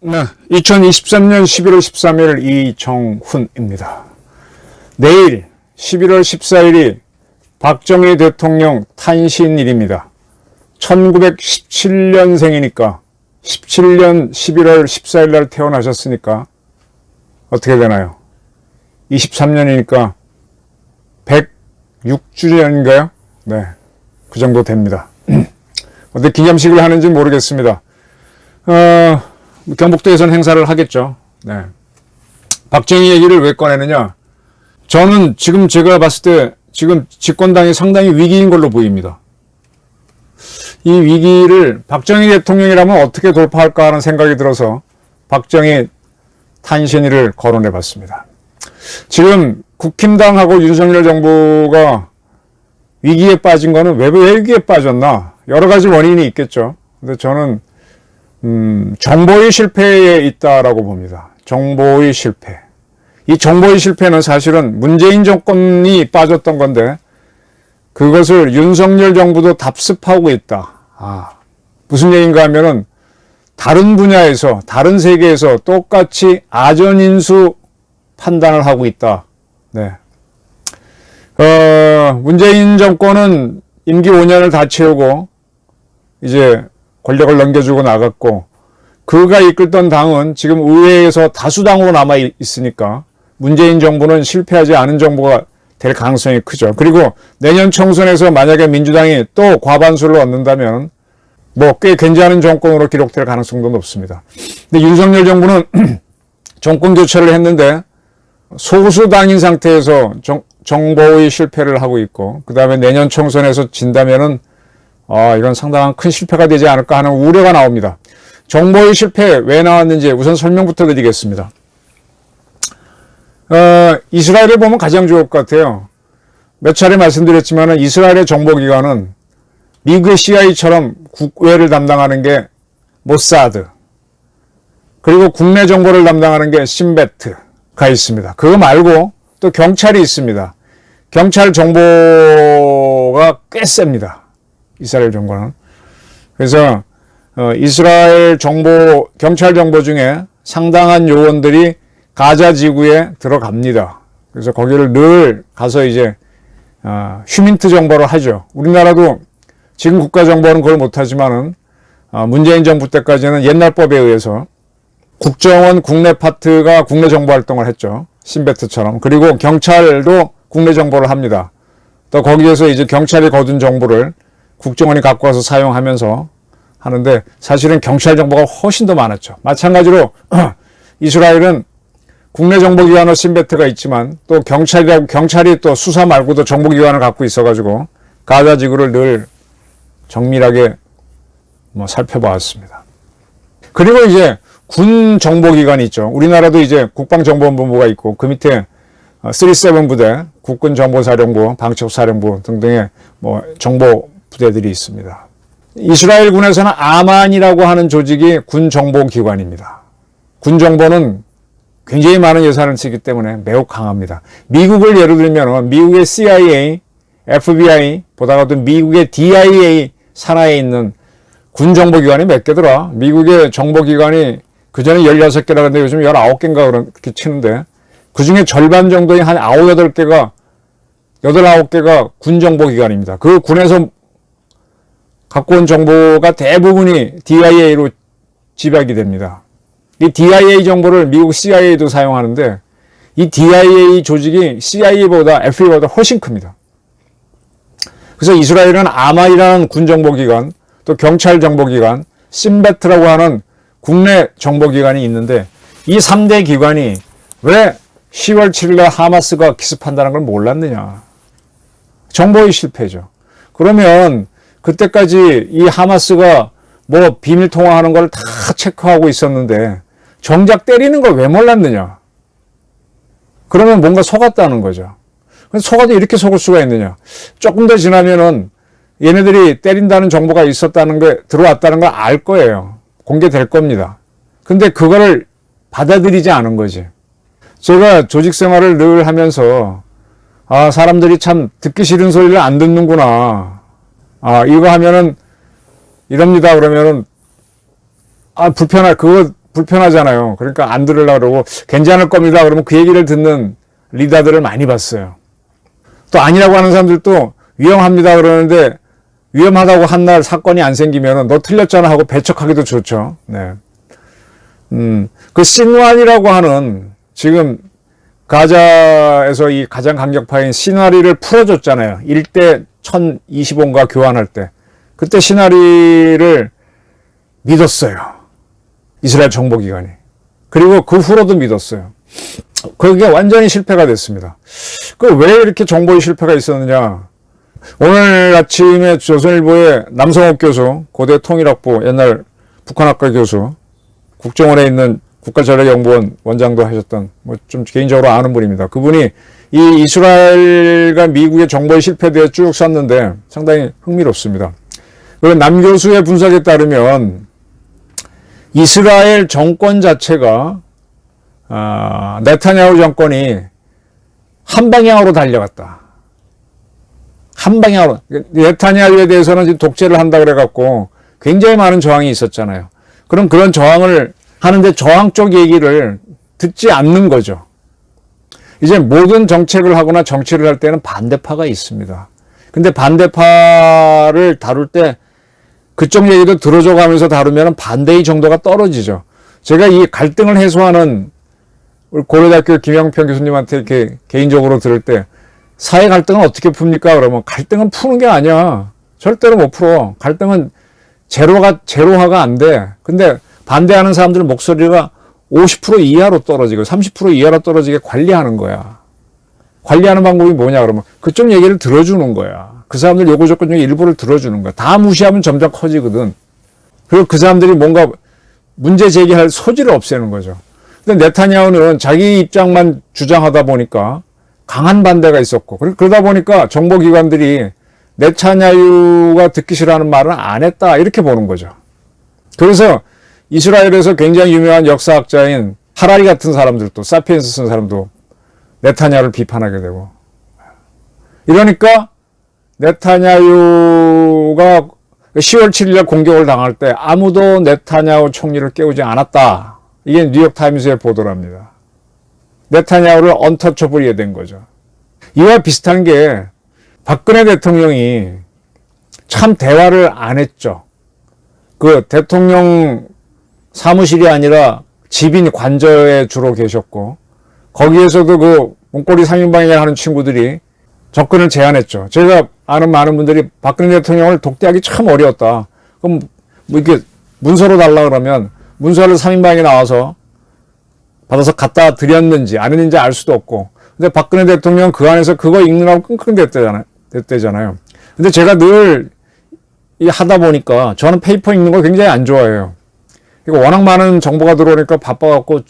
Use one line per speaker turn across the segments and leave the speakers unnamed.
네, 2023년 11월 13일 이정훈입니다. 내일 11월 14일이 박정희 대통령 탄신일입니다. 1917년생이니까 17년 11월 14일 날 태어나셨으니까 어떻게 되나요? 23년이니까 106주년인가요? 네, 그 정도 됩니다. 어떻게 기념식을 하는지 모르겠습니다. 경북도에서는 행사를 하겠죠. 네. 박정희 얘기를 왜 꺼내느냐? 저는 지금 제가 봤을 때 지금 집권당이 상당히 위기인 걸로 보입니다. 이 위기를 박정희 대통령이라면 어떻게 돌파할까 하는 생각이 들어서 박정희 탄신일을 거론해 봤습니다. 지금 국힘당하고 윤석열 정부가 위기에 빠진 거는 왜 위기에 빠졌나? 여러 가지 원인이 있겠죠. 근데 저는 정보의 실패에 있다라고 봅니다. 정보의 실패. 이 정보의 실패는 사실은 문재인 정권이 빠졌던 건데 그것을 윤석열 정부도 답습하고 있다. 무슨 얘기인가 하면은 다른 분야에서, 다른 세계에서 똑같이 아전인수 판단을 하고 있다. 네. 문재인 정권은 임기 5년을 다 채우고 이제 권력을 넘겨주고 나갔고 그가 이끌던 당은 지금 의회에서 다수당으로 남아 있으니까 문재인 정부는 실패하지 않은 정부가 될 가능성이 크죠. 그리고 내년 총선에서 만약에 민주당이 또 과반수를 얻는다면 뭐 꽤 괜찮은 정권으로 기록될 가능성도 높습니다. 근데 윤석열 정부는 정권 교체를 했는데 소수당인 상태에서 정보의 실패를 하고 있고 그 다음에 내년 총선에서 진다면은 이건 상당한 큰 실패가 되지 않을까 하는 우려가 나옵니다. 정보의 실패 왜 나왔는지 우선 설명부터 드리겠습니다. 이스라엘을 보면 가장 좋을 것 같아요. 몇 차례 말씀드렸지만 이스라엘의 정보기관은 미국의 CIA처럼 국외를 담당하는 게 모사드, 그리고 국내 정보를 담당하는 게 신베트가 있습니다. 그거 말고 또 경찰이 있습니다. 경찰 정보가 꽤 셉니다. 이스라엘 정보는. 그래서 이스라엘 정보, 경찰 정보 중에 상당한 요원들이 가자 지구에 들어갑니다. 그래서 거기를 늘 가서 이제 휴민트 정보를 하죠. 우리나라도 지금 국가정보는 그걸 못하지만은 문재인 정부 때까지는 옛날 법에 의해서 국정원 국내 파트가 국내 정보 활동을 했죠. 신베트처럼. 그리고 경찰도 국내 정보를 합니다. 또 거기에서 이제 경찰이 거둔 정보를 국정원이 갖고 와서 사용하면서 하는데 사실은 경찰 정보가 훨씬 더 많았죠. 마찬가지로 이스라엘은 국내 정보기관으로 신베트가 있지만 또 경찰이 또 수사 말고도 정보기관을 갖고 있어가지고 가자 지구를 늘 정밀하게 살펴보았습니다. 그리고 이제 군 정보기관이 있죠. 우리나라도 이제 국방정보본부가 있고 그 밑에 37 부대, 국군정보사령부, 방첩사령부 등등의 정보 부대들이 있습니다. 이스라엘 군에서는 아만이라고 하는 조직이 군정보기관입니다. 군정보는 굉장히 많은 예산을 쓰기 때문에 매우 강합니다. 미국을 예를 들면 미국의 CIA, FBI 보다가도 미국의 DIA 산하에 있는 군정보기관이 몇 개더라. 미국의 정보기관이 그전에 16개라 그랬는데 요즘 19개인가 그렇게 치는데 그중에 절반 정도의 한 9, 8개가 군정보기관입니다. 그 군에서 갖고 온 정보가 대부분이 DIA로 집약이 됩니다. 이 DIA 정보를 미국 CIA도 사용하는데 이 DIA 조직이 CIA보다 FBI보다 훨씬 큽니다. 그래서 이스라엘은 아마이라는 군정보기관, 또 경찰정보기관, 신베트라고 하는 국내 정보기관이 있는데 이 3대 기관이 왜 10월 7일 날 하마스가 기습한다는 걸 몰랐느냐. 정보의 실패죠. 그러면 그때까지 이 하마스가 비밀 통화하는 걸 다 체크하고 있었는데 정작 때리는 걸 왜 몰랐느냐. 그러면 뭔가 속았다는 거죠. 속아도 이렇게 속을 수가 있느냐. 조금 더 지나면은 얘네들이 때린다는 정보가 있었다는 게 들어왔다는 걸 알 거예요. 공개될 겁니다. 근데 그거를 받아들이지 않은 거지. 제가 조직 생활을 늘 하면서 아, 사람들이 참 듣기 싫은 소리를 안 듣는구나. 아, 이거 하면은 이럽니다. 그러면은 아, 그거 불편하잖아요. 그러니까 안 들으려고 그러고 괜찮을 겁니다. 그러면 그 얘기를 듣는 리더들을 많이 봤어요. 또 아니라고 하는 사람들도 위험합니다. 그러는데 위험하다고 한 날 사건이 안 생기면은 너 틀렸잖아 하고 배척하기도 좋죠. 네. 그 신완이라고 하는 지금 가자에서 이 가장 강력파인 시나리를 풀어줬잖아요. 1대 1025인가 교환할 때. 그때 시나리를 믿었어요. 이스라엘 정보기관이. 그리고 그 후로도 믿었어요. 그게 완전히 실패가 됐습니다. 그 왜 이렇게 정보의 실패가 있었느냐. 오늘 아침에 조선일보의 남성옥 교수, 고대 통일학부, 옛날 북한학과 교수, 국정원에 있는 국가전략연구원 원장도 하셨던, 뭐 좀 개인적으로 아는 분입니다. 그분이 이 이스라엘과 미국의 정보의 실패에 대해 쭉 썼는데 상당히 흥미롭습니다. 그리고 남 교수의 분석에 따르면 이스라엘 정권 자체가 네타냐후 정권이 한 방향으로 달려갔다. 한 방향으로. 네타냐후에 대해서는 지금 독재를 한다 그래갖고 굉장히 많은 저항이 있었잖아요. 그럼 그런 저항을 하는데 저항 쪽 얘기를 듣지 않는 거죠. 이제 모든 정책을 하거나 정치를 할 때는 반대파가 있습니다. 근데 반대파를 다룰 때 그쪽 얘기도 들어줘 가면서 다루면 반대의 정도가 떨어지죠. 제가 이 갈등을 해소하는 우리 고려대학교 김영평 교수님한테 이렇게 개인적으로 들을 때 사회 갈등은 어떻게 풉니까? 그러면 갈등은 푸는 게 아니야. 절대로 못 풀어. 갈등은 제로화가 안 돼. 근데 반대하는 사람들 목소리가 50% 이하로 떨어지고 30% 이하로 떨어지게 관리하는 거야. 관리하는 방법이 뭐냐 그러면 그쪽 얘기를 들어주는 거야. 그 사람들 요구 조건 중에 일부를 들어주는 거야. 다 무시하면 점점 커지거든. 그리고 그 사람들이 뭔가 문제 제기할 소지를 없애는 거죠. 근데 네타냐후는 자기 입장만 주장하다 보니까 강한 반대가 있었고 그러다 보니까 정보기관들이 네타냐후가 듣기 싫어하는 말은 안 했다 이렇게 보는 거죠. 그래서 이스라엘에서 굉장히 유명한 역사학자인 하라리 같은 사람들도 사피엔스 쓴 사람도 네타냐후를 비판하게 되고 이러니까 네타냐후가 10월 7일 공격을 당할 때 아무도 네타냐후 총리를 깨우지 않았다. 이게 뉴욕타임스의 보도랍니다. 네타냐후를 언터처블이 된 거죠. 이와 비슷한 게 박근혜 대통령이 참 대화를 안 했죠. 그 대통령 사무실이 아니라 집인 관저에 주로 계셨고 거기에서도 그 문고리 3인방에 하는 친구들이 접근을 제한했죠. 제가 아는 많은 분들이 박근혜 대통령을 독대하기 참 어려웠다. 그럼 뭐 이렇게 문서로 달라 그러면 문서를 3인방에 나와서 받아서 갖다 드렸는지 아니는지 알 수도 없고. 근데 박근혜 대통령 그 안에서 그거 읽느라고 됐대잖아요. 근데 제가 늘 하다 보니까 저는 페이퍼 읽는 걸 굉장히 안 좋아해요. 워낙 많은 정보가 들어오니까 바빠갖고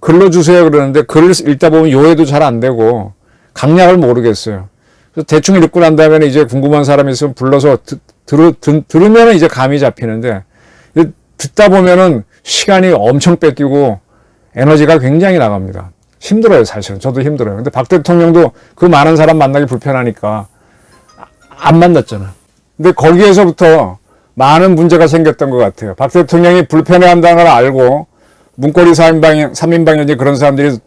글로 주세요 그러는데 글을 읽다 보면 요해도 잘 안 되고 강약을 모르겠어요. 그래서 대충 읽고 난 다음에 이제 궁금한 사람이 있으면 불러서 들으면 이제 감이 잡히는데 듣다 보면은 시간이 엄청 뺏기고 에너지가 굉장히 나갑니다. 힘들어요, 사실은. 저도 힘들어요. 근데 박 대통령도 그 많은 사람 만나기 불편하니까 안 만났잖아. 근데 거기에서부터 많은 문제가 생겼던 것 같아요. 박 대통령이 불편해한다는 걸 알고 문고리 3인방이지 그런 사람들이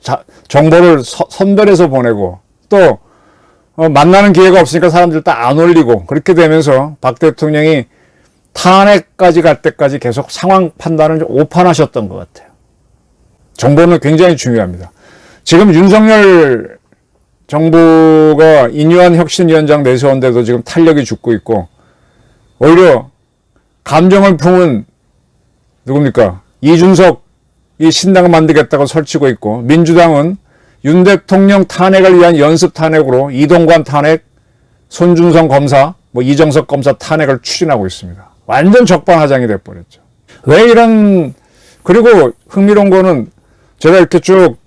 정보를 선별해서 보내고 또 만나는 기회가 없으니까 사람들 다 안 올리고 그렇게 되면서 박 대통령이 탄핵까지 갈 때까지 계속 상황 판단을 오판하셨던 것 같아요. 정보는 굉장히 중요합니다. 지금 윤석열 정부가 인유한 혁신위원장 내세운데도 지금 탄력이 죽고 있고 오히려 감정을 품은 누굽니까? 이준석이 신당을 만들겠다고 설치고 있고 민주당은 윤 대통령 탄핵을 위한 연습 탄핵으로 이동관 탄핵, 손준성 검사, 이정석 검사 탄핵을 추진하고 있습니다. 완전 적반하장이 돼버렸죠. 왜 이런 그리고 흥미로운 거는 제가 이렇게 쭉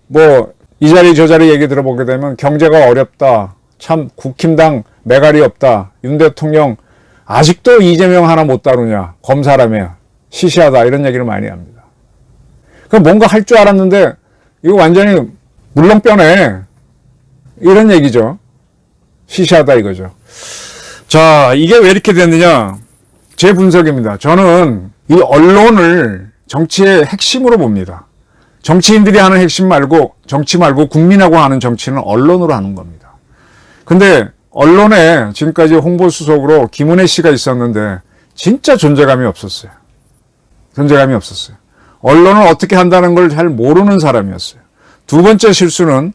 이 자리 저 자리 얘기 들어보게 되면 경제가 어렵다. 참 국힘당 매갈이 없다. 윤 대통령 아직도 이재명 하나 못 다루냐. 검사라며 시시하다. 이런 얘기를 많이 합니다. 그럼 뭔가 할 줄 알았는데 이거 완전히 물렁뼈네. 이런 얘기죠. 시시하다 이거죠. 자, 이게 왜 이렇게 됐느냐? 제 분석입니다. 저는 이 언론을 정치의 핵심으로 봅니다. 정치인들이 하는 핵심 말고, 정치 말고 국민하고 하는 정치는 언론으로 하는 겁니다. 근데 언론에 지금까지 홍보수석으로 김은혜 씨가 있었는데 진짜 존재감이 없었어요. 존재감이 없었어요. 언론을 어떻게 한다는 걸 잘 모르는 사람이었어요. 두 번째 실수는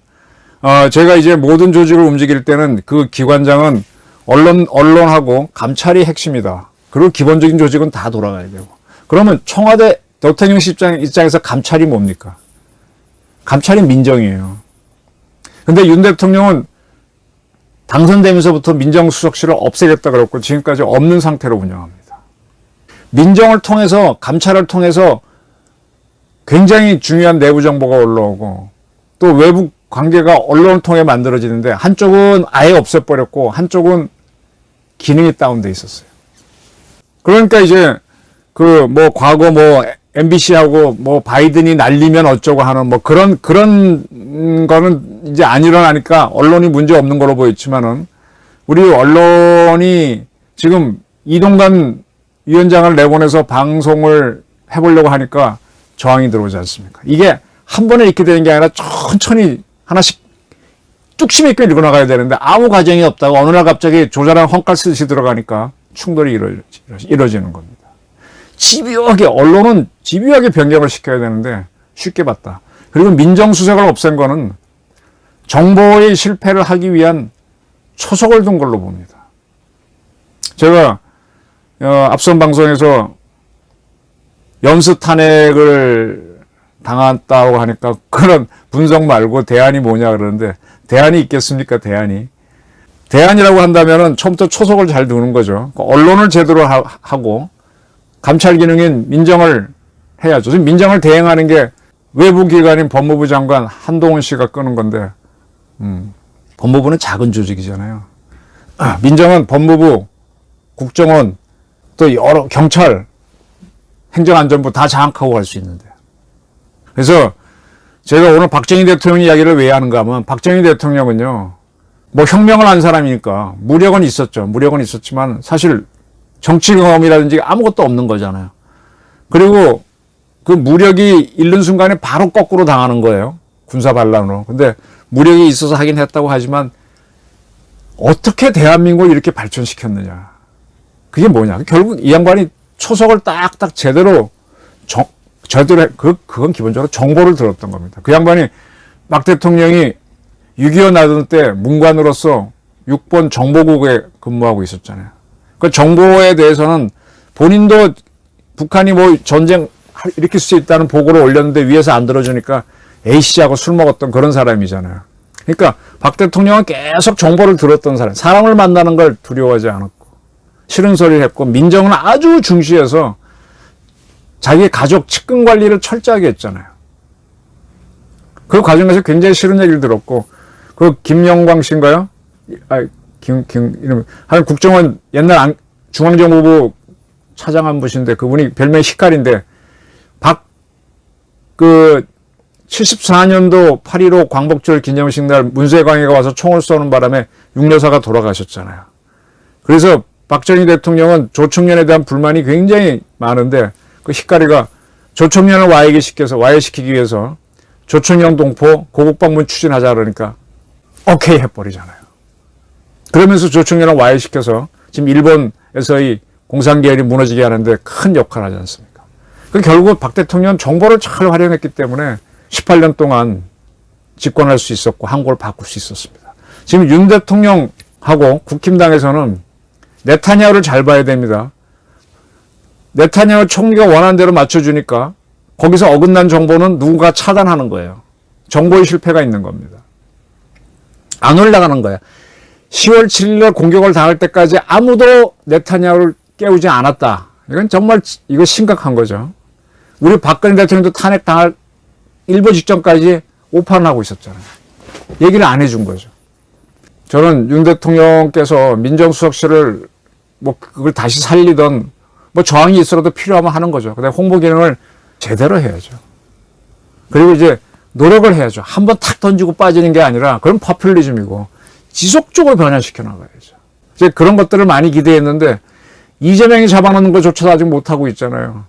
제가 이제 모든 조직을 움직일 때는 그 기관장은 언론하고 감찰이 핵심이다. 그리고 기본적인 조직은 다 돌아가야 되고. 그러면 청와대 대통령 입장에서 감찰이 뭡니까? 감찰이 민정이에요. 근데 윤 대통령은 당선되면서부터 민정수석실을 없애겠다 그랬고 지금까지 없는 상태로 운영합니다. 민정을 통해서, 감찰을 통해서 굉장히 중요한 내부 정보가 올라오고 또 외부 관계가 언론을 통해 만들어지는데 한쪽은 아예 없애버렸고 한쪽은 기능이 다운돼 있었어요. 그러니까 이제 과거 MBC하고 바이든이 날리면 어쩌고 하는 그런 거는 이제 안 일어나니까 언론이 문제 없는 걸로 보였지만은 우리 언론이 지금 이동관 위원장을 내보내서 방송을 해보려고 하니까 저항이 들어오지 않습니까? 이게 한 번에 이렇게 되는 게 아니라 천천히 하나씩 뚝심 있게 읽어나가야 되는데 아무 과정이 없다가 어느 날 갑자기 조잘한 헝깔스시 들어가니까 충돌이 이루어지는 겁니다. 언론은 집요하게 변경을 시켜야 되는데 쉽게 봤다. 그리고 민정수석을 없앤 거는 정보의 실패를 하기 위한 초석을 둔 걸로 봅니다. 제가 앞선 방송에서 연수 탄핵을 당했다고 하니까 그런 분석 말고 대안이 뭐냐 그러는데 대안이 있겠습니까? 대안이라고 한다면은 처음부터 초석을 잘 두는 거죠. 언론을 제대로 하고 감찰 기능인 민정을 해야죠. 지금 민정을 대행하는 게 외부기관인 법무부 장관 한동훈 씨가 끄는 건데 법무부는 작은 조직이잖아요. 민정은 법무부, 국정원, 또 여러 경찰, 행정안전부 다 장악하고 갈 수 있는데. 그래서 제가 오늘 박정희 대통령 이야기를 왜 하는가 하면 박정희 대통령은요. 혁명을 한 사람이니까 무력은 있었죠. 무력은 있었지만 사실 정치 경험이라든지 아무것도 없는 거잖아요. 그리고 그 무력이 잃는 순간에 바로 거꾸로 당하는 거예요. 군사 반란으로. 근데 무력이 있어서 하긴 했다고 하지만 어떻게 대한민국을 이렇게 발전시켰느냐. 그게 뭐냐. 결국 이 양반이 초석을 딱딱 제대로 그건 기본적으로 정보를 들었던 겁니다. 그 양반이 막 대통령이 6.25 나던 때 문관으로서 6번 정보국에 근무하고 있었잖아요. 그 정보에 대해서는 본인도 북한이 전쟁 일으킬 수 있다는 보고를 올렸는데 위에서 안 들어주니까 A씨하고 술 먹었던 그런 사람이잖아요. 그러니까 박 대통령은 계속 정보를 들었던 사람, 사람을 만나는 걸 두려워하지 않았고 싫은 소리를 했고 민정은 아주 중시해서 자기 가족 측근 관리를 철저하게 했잖아요. 그 과정에서 굉장히 싫은 얘기를 들었고 그 김영광 씨인가요? 한 국정원 옛날 중앙정보부 차장 한 분인데 그분이 별명이 히칼인데 74년도 8.15 광복절 기념식 날 문세광이가 와서 총을 쏘는 바람에 육여사가 돌아가셨잖아요. 그래서 박정희 대통령은 조총련에 대한 불만이 굉장히 많은데 그 히카리가 조총련을 와해시키기 위해서 조총련 동포 고국방문 추진하자 그러니까 오케이 해버리잖아요. 그러면서 조총련을 와해시켜서 지금 일본에서의 공산계열이 무너지게 하는데 큰 역할을 하지 않습니까? 결국 박 대통령은 정보를 잘 활용했기 때문에 18년 동안 집권할 수 있었고 한국을 바꿀 수 있었습니다. 지금 윤 대통령하고 국힘당에서는 네타냐후를 잘 봐야 됩니다. 네타냐후 총리가 원하는 대로 맞춰주니까 거기서 어긋난 정보는 누군가 차단하는 거예요. 정보의 실패가 있는 겁니다. 안 올라가는 거예요. 10월 7일 공격을 당할 때까지 아무도 네타냐후를 깨우지 않았다. 이건 정말 이거 심각한 거죠. 우리 박근혜 대통령도 탄핵당할 일보 직전까지 오판을 하고 있었잖아요. 얘기를 안 해준 거죠. 저는 윤 대통령께서 민정수석실을 그걸 다시 살리던 저항이 있어도 필요하면 하는 거죠. 근데 홍보 기능을 제대로 해야죠. 그리고 이제 노력을 해야죠. 한번 탁 던지고 빠지는 게 아니라 그건 퍼퓰리즘이고 지속적으로 변화시켜 나가야죠. 이제 그런 것들을 많이 기대했는데 이재명이 잡아놓는 것조차도 아직 못하고 있잖아요.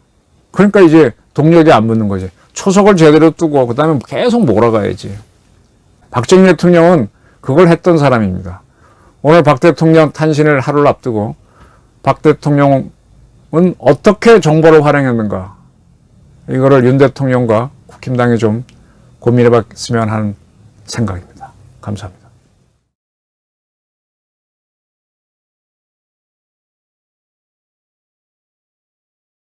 그러니까 이제 동력이 안 붙는 거지. 초석을 제대로 두고 그 다음에 계속 몰아가야지. 박정희 대통령은 그걸 했던 사람입니다. 오늘 박 대통령 탄신을 하루를 앞두고 박 대통령은 어떻게 정보를 활용했는가, 이거를 윤 대통령과 국힘당이 좀 고민해 봤으면 하는 생각입니다. 감사합니다.